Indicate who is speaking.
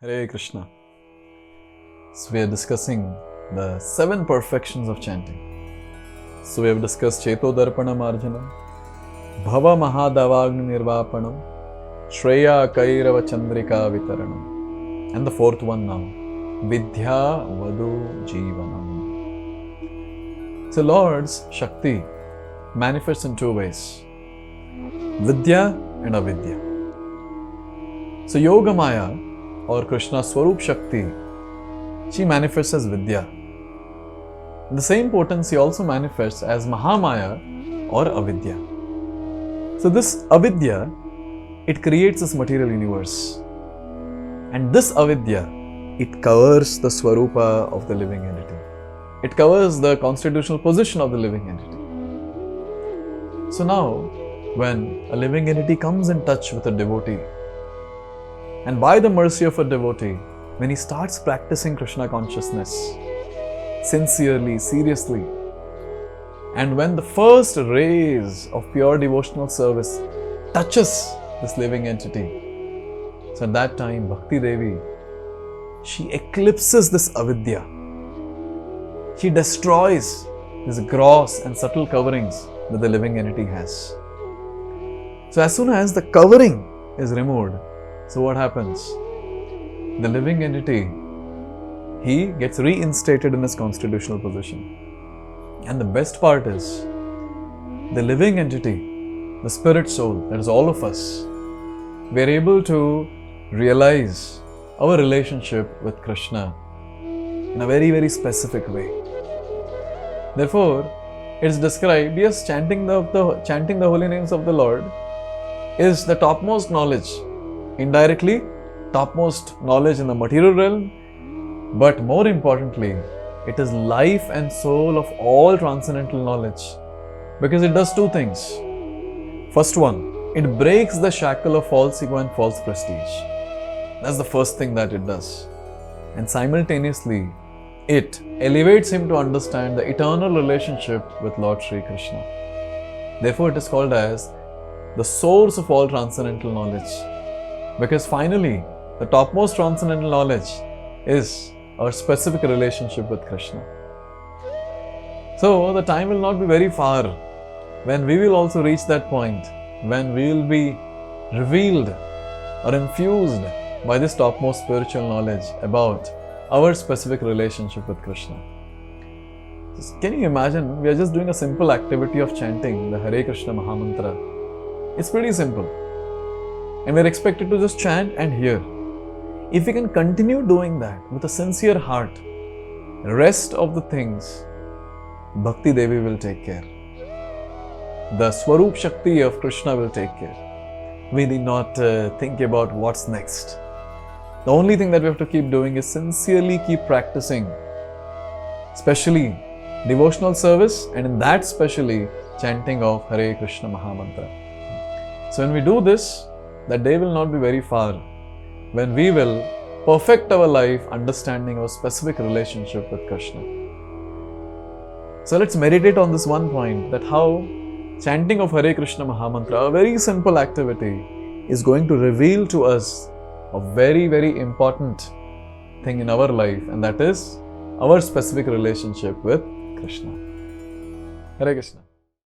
Speaker 1: Hare Krishna. So we are discussing the 7 perfections of chanting. So we have discussed Cheto Darpana Marjanam, Bhava Mahadavagni Nirvapanam, Shreya Kairava Chandrika Vitaranam. And the 4th one now, Vidya Vadu Jivanam. So Lord's Shakti manifests in 2 ways, Vidya and Avidya. So Yoga Maya or Krishna Swarup Shakti, she manifests as Vidya. The same potency also manifests as Mahamaya or Avidya. So this Avidya, it creates this material universe. And this Avidya, it covers the Swarupa of the living entity. It covers the constitutional position of the living entity. So now, when a living entity comes in touch with a devotee, and by the mercy of a devotee, when he starts practicing Krishna consciousness, sincerely, seriously, and when the first rays of pure devotional service touches this living entity, so at that time Bhakti Devi, she eclipses this avidya. She destroys these gross and subtle coverings that the living entity has. So as soon as the covering is removed, so what happens? The living entity, he gets reinstated in his constitutional position. And the best part is, the living entity, the spirit soul, that is all of us, we are able to realize our relationship with Krishna in a very, very specific way. Therefore, it is described, yes, chanting the holy names of the Lord is the topmost knowledge. Indirectly, topmost knowledge in the material realm, but more importantly, it is life and soul of all transcendental knowledge, because it does 2 things. First one, it breaks the shackle of false ego and false prestige. That's the first thing that it does. And simultaneously, it elevates him to understand the eternal relationship with Lord Sri Krishna. Therefore, it is called as the source of all transcendental knowledge. Because finally, the topmost transcendental knowledge is our specific relationship with Krishna. So, the time will not be very far when we will also reach that point, when we will be revealed or infused by this topmost spiritual knowledge about our specific relationship with Krishna. Can you imagine, we are just doing a simple activity of chanting the Hare Krishna Mahamantra. It's pretty simple. And we are expected to just chant and hear. If we can continue doing that with a sincere heart, the rest of the things, Bhakti Devi will take care. The Swarup Shakti of Krishna will take care. We need not think about what's next. The only thing that we have to keep doing is sincerely keep practicing, especially devotional service, and in that specially chanting of Hare Krishna Mahamantra. So when we do this, that day will not be very far when we will perfect our life understanding our specific relationship with Krishna. So let's meditate on this one point, that how chanting of Hare Krishna Mahamantra, a very simple activity, is going to reveal to us a very, very important thing in our life, and that is our specific relationship with Krishna. Hare Krishna.